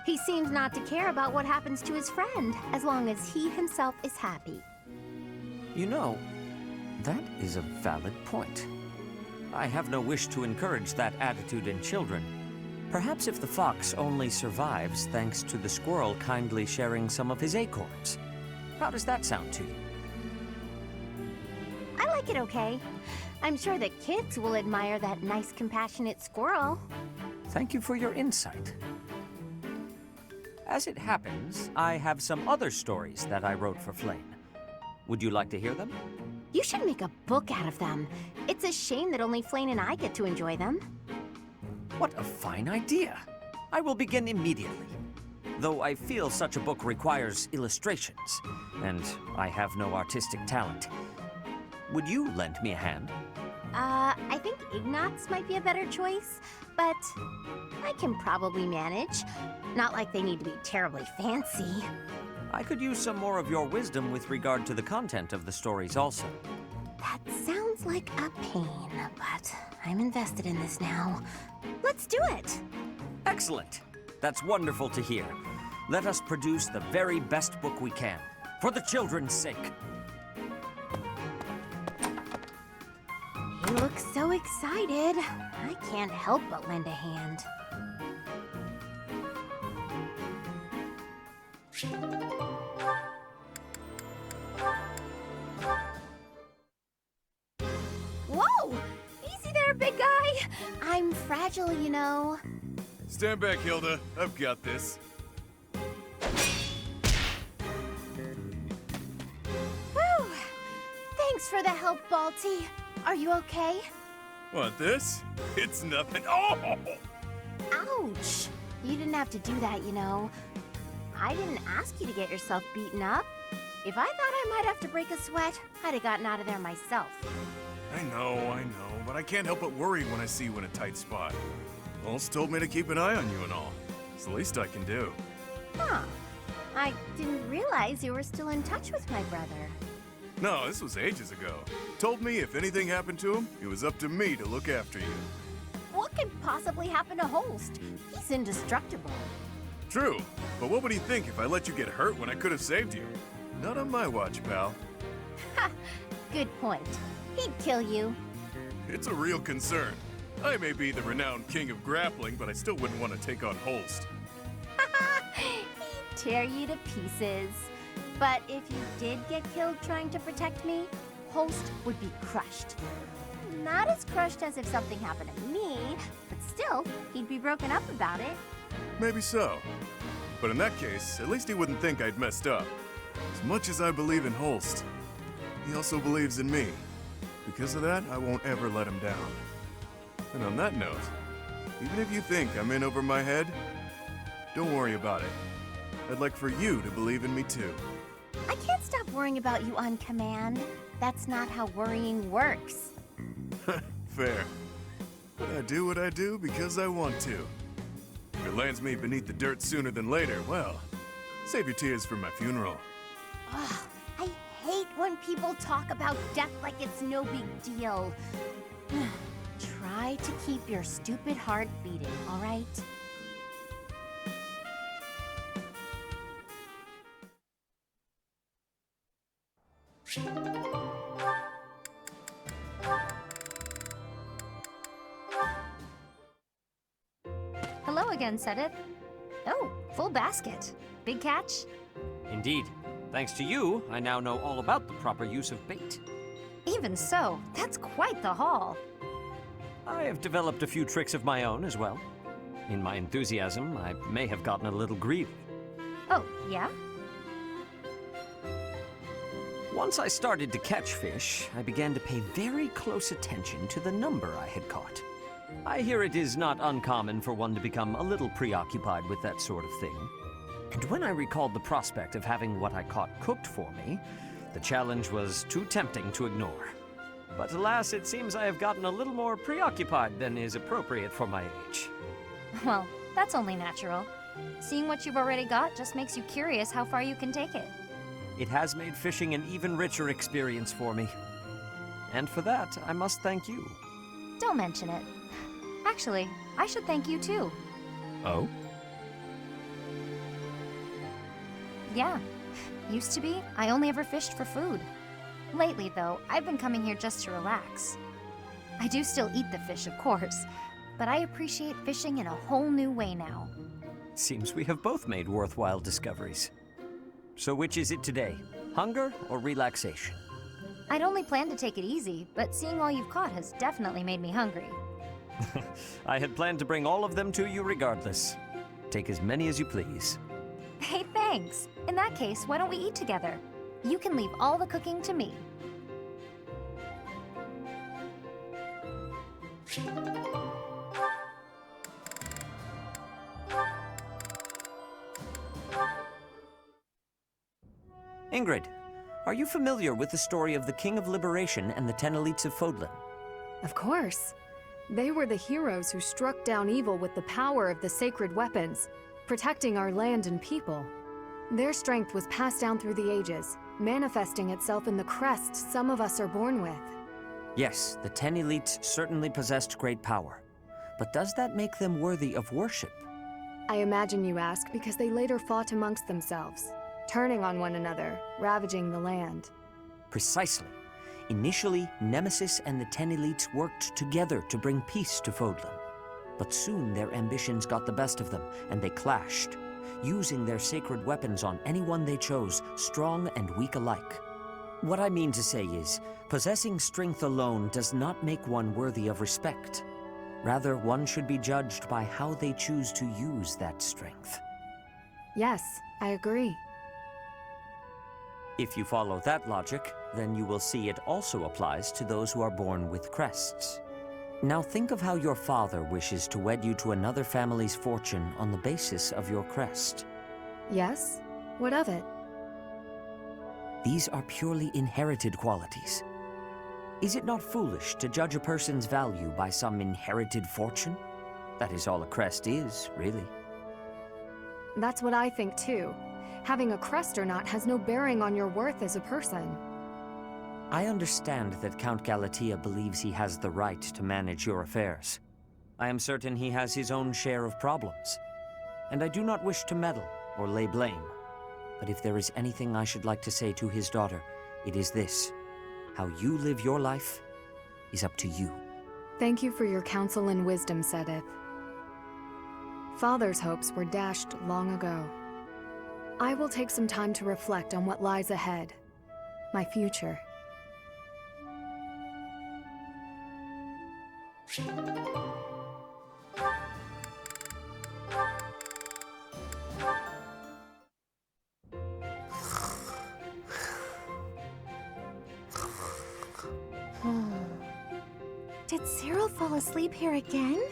He seems not to care about what happens to his friend, as long as he himself is happy. You know, that is a valid point. I have no wish to encourage that attitude in children. Perhaps if the fox only survives thanks to the squirrel kindly sharing some of his acorns. How does that sound to you? I like it okay. I'm sure that kids will admire that nice, compassionate squirrel. Thank you for your insight. As it happens, I have some other stories that I wrote for Flame. Would you like to hear them? You should make a book out of them. It's a shame that only Flame and I get to enjoy them. What a fine idea! I will begin immediately. Though I feel such a book requires illustrations, and I have no artistic talent. Would you lend me a hand? I think Ignatz might be a better choice, but I can probably manage. Not like they need to be terribly fancy. I could use some more of your wisdom with regard to the content of the stories also. That sounds like a pain, but I'm invested in this now. Let's do it! Excellent! That's wonderful to hear. Let us produce the very best book we can, for the children's sake. You look so excited. I can't help but lend a hand. Whoa! Easy there, big guy! I'm fragile, you know. Stand back, Hilda. I've got this. Whew! Thanks for the help, Balti. Are you okay? Want this? It's nothing. Oh! Ouch! You didn't have to do that, you know. I didn't ask you to get yourself beaten up. If I thought I might have to break a sweat, I'd have gotten out of there myself. I know, but I can't help but worry when I see you in a tight spot. Pulse told me to keep an eye on you and all. It's the least I can do. Huh. I didn't realize you were still in touch with my brother. No, this was ages ago. Told me if anything happened to him, it was up to me to look after you. What could possibly happen to Holst? He's indestructible. True, but what would he think if I let you get hurt when I could have saved you? Not on my watch, pal. Ha! Good point. He'd kill you. It's a real concern. I may be the renowned king of grappling, but I still wouldn't want to take on Holst. He'd tear you to pieces. But if you did get killed trying to protect me, Holst would be crushed. Not as crushed as if something happened to me, but still, he'd be broken up about it. Maybe so. But in that case, at least he wouldn't think I'd messed up. As much as I believe in Holst, he also believes in me. Because of that, I won't ever let him down. And on that note, even if you think I'm in over my head, don't worry about it. I'd like for you to believe in me too. I can't stop worrying about you on command. That's not how worrying works. Fair. But I do what I do because I want to. If it lands me beneath the dirt sooner than later, well, save your tears for my funeral. Ugh, I hate when people talk about death like it's no big deal. Try to keep your stupid heart beating, all right? Hello again, Sedith. Oh, full basket. Big catch? Indeed. Thanks to you, I now know all about the proper use of bait. Even so, that's quite the haul. I have developed a few tricks of my own as well. In my enthusiasm, I may have gotten a little greedy. Oh, yeah? Once I started to catch fish, I began to pay very close attention to the number I had caught. I hear it is not uncommon for one to become a little preoccupied with that sort of thing. And when I recalled the prospect of having what I caught cooked for me, the challenge was too tempting to ignore. But alas, it seems I have gotten a little more preoccupied than is appropriate for my age. Well, that's only natural. Seeing what you've already got just makes you curious how far you can take it. It has made fishing an even richer experience for me. And for that, I must thank you. Don't mention it. Actually, I should thank you too. Oh? Yeah. Used to be, I only ever fished for food. Lately, though, I've been coming here just to relax. I do still eat the fish, of course, but I appreciate fishing in a whole new way now. Seems we have both made worthwhile discoveries. So which is it today? Hunger or relaxation? I'd only planned to take it easy, but seeing all you've caught has definitely made me hungry. I had planned to bring all of them to you regardless. Take as many as you please. Hey, thanks. In that case, why don't we eat together? You can leave all the cooking to me. Ingrid, are you familiar with the story of the King of Liberation and the 10 elites of Fodlan? Of course. They were the heroes who struck down evil with the power of the sacred weapons, protecting our land and people. Their strength was passed down through the ages, manifesting itself in the crest some of us are born with. Yes, the 10 elites certainly possessed great power. But does that make them worthy of worship? I imagine you ask because they later fought amongst themselves, turning on one another, ravaging the land. Precisely. Initially, Nemesis and the 10 elites worked together to bring peace to Fodlan. But soon their ambitions got the best of them, and they clashed, using their sacred weapons on anyone they chose, strong and weak alike. What I mean to say is, possessing strength alone does not make one worthy of respect. Rather, one should be judged by how they choose to use that strength. Yes, I agree. If you follow that logic, then you will see it also applies to those who are born with crests. Now think of how your father wishes to wed you to another family's fortune on the basis of your crest. Yes? What of it? These are purely inherited qualities. Is it not foolish to judge a person's value by some inherited fortune? That is all a crest is, really. That's what I think too. Having a crest or not has no bearing on your worth as a person. I understand that Count Galatea believes he has the right to manage your affairs. I am certain he has his own share of problems. And I do not wish to meddle or lay blame. But if there is anything I should like to say to his daughter, it is this. How you live your life is up to you. Thank you for your counsel and wisdom, Sedith. Father's hopes were dashed long ago. I will take some time to reflect on what lies ahead. My future. Did Cyril fall asleep here again?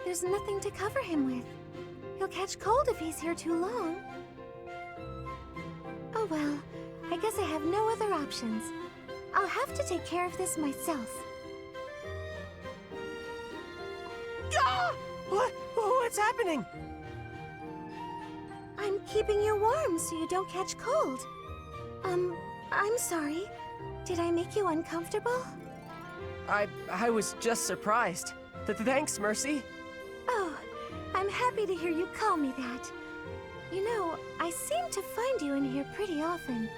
There's nothing to cover him with. He'll catch cold if he's here too long. Oh well, I guess I have no other options. I'll have to take care of this myself. Ah! What's happening? I'm keeping you warm so you don't catch cold. I'm sorry. Did I make you uncomfortable? I was just surprised. Thanks, Mercy. Oh, I'm happy to hear you call me that. You know, I seem to find you in here pretty often.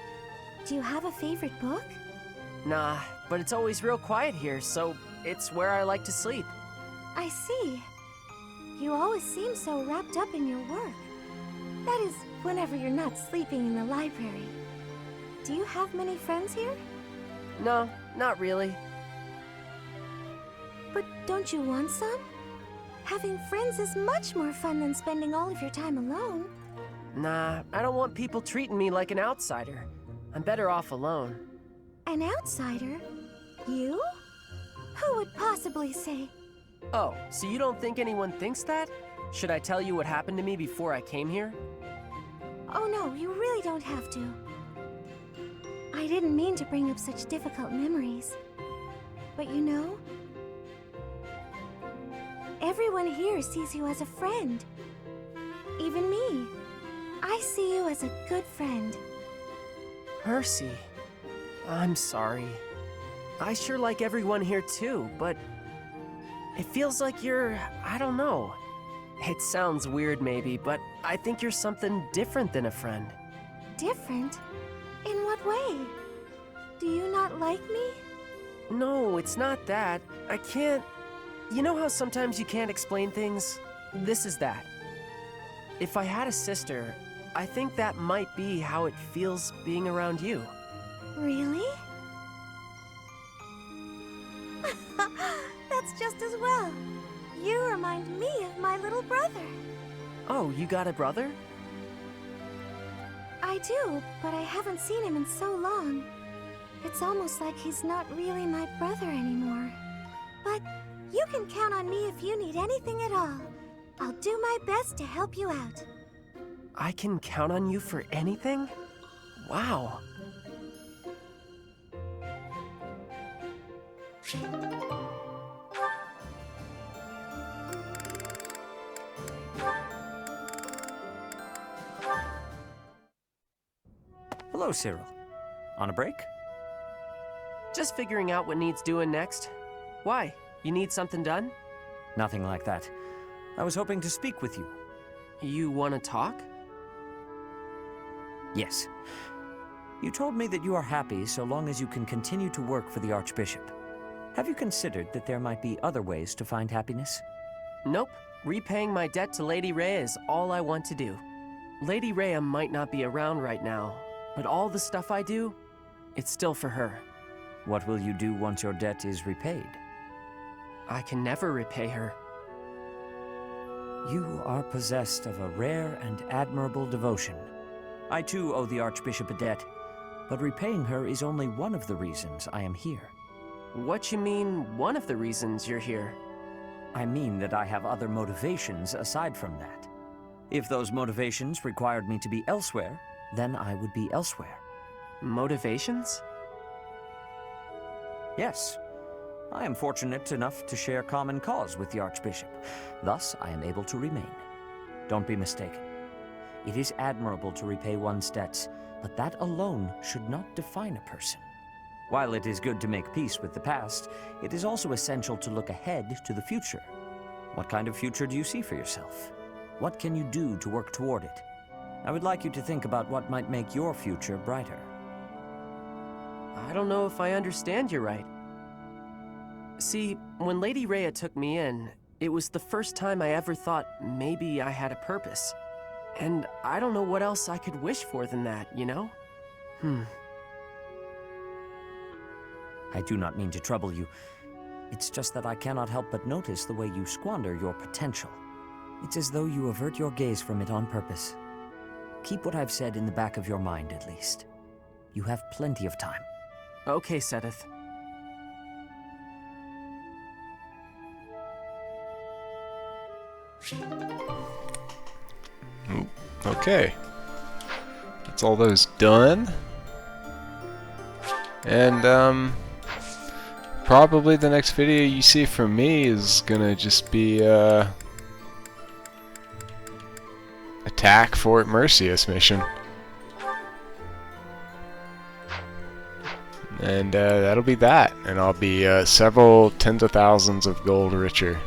Do you have a favorite book? Nah, but it's always real quiet here, so it's where I like to sleep. I see. You always seem so wrapped up in your work. That is, whenever you're not sleeping in the library. Do you have many friends here? No, not really. But don't you want some? Having friends is much more fun than spending all of your time alone. Nah, I don't want people treating me like an outsider. I'm better off alone. An outsider? You? Who would possibly say? Oh, so you don't think anyone thinks that? Should I tell you what happened to me before I came here? Oh no, you really don't have to. I didn't mean to bring up such difficult memories. But you know, everyone here sees you as a friend. Even me. I see you as a good friend. Mercy, I'm sorry. I sure like everyone here too, but it feels like you're, I don't know. It sounds weird maybe, but I think you're something different than a friend. Different? In what way? Do you not like me? No, it's not that. I can't... You know how sometimes you can't explain things? This is that. If I had a sister, I think that might be how it feels being around you. Really? That's just as well. You remind me of my little brother. Oh, you got a brother? I do, but I haven't seen him in so long. It's almost like he's not really my brother anymore. But you can count on me if you need anything at all. I'll do my best to help you out. I can count on you for anything? Wow. Hello, Cyril. On a break? Just figuring out what needs doing next. Why? You need something done? Nothing like that. I was hoping to speak with you. You want to talk? Yes. You told me that you are happy so long as you can continue to work for the Archbishop. Have you considered that there might be other ways to find happiness? Nope. Repaying my debt to Lady Rhea is all I want to do. Lady Rhea might not be around right now, but all the stuff I do, it's still for her. What will you do once your debt is repaid? I can never repay her. You are possessed of a rare and admirable devotion. I too owe the Archbishop a debt, but repaying her is only one of the reasons I am here. What you mean, one of the reasons you're here? I mean that I have other motivations aside from that. If those motivations required me to be elsewhere, then I would be elsewhere. Motivations? Yes. I am fortunate enough to share common cause with the Archbishop. Thus, I am able to remain. Don't be mistaken. It is admirable to repay one's debts, but that alone should not define a person. While it is good to make peace with the past, it is also essential to look ahead to the future. What kind of future do you see for yourself? What can you do to work toward it? I would like you to think about what might make your future brighter. I don't know if I understand you right. See, when Lady Rhea took me in, it was the first time I ever thought maybe I had a purpose. And I don't know what else I could wish for than that, you know? I do not mean to trouble you. It's just that I cannot help but notice the way you squander your potential. It's as though you avert your gaze from it on purpose. Keep what I've said in the back of your mind, at least. You have plenty of time. Okay, Sedith. Okay. That's all those done. And, probably the next video you see from me is gonna just be, attack Fort Mercius mission. And, that'll be that. And I'll be, several tens of thousands of gold richer.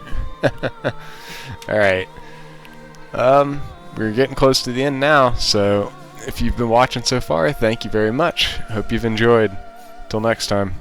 Alright. We're getting close to the end now, so if you've been watching so far, thank you very much. Hope you've enjoyed. Till next time.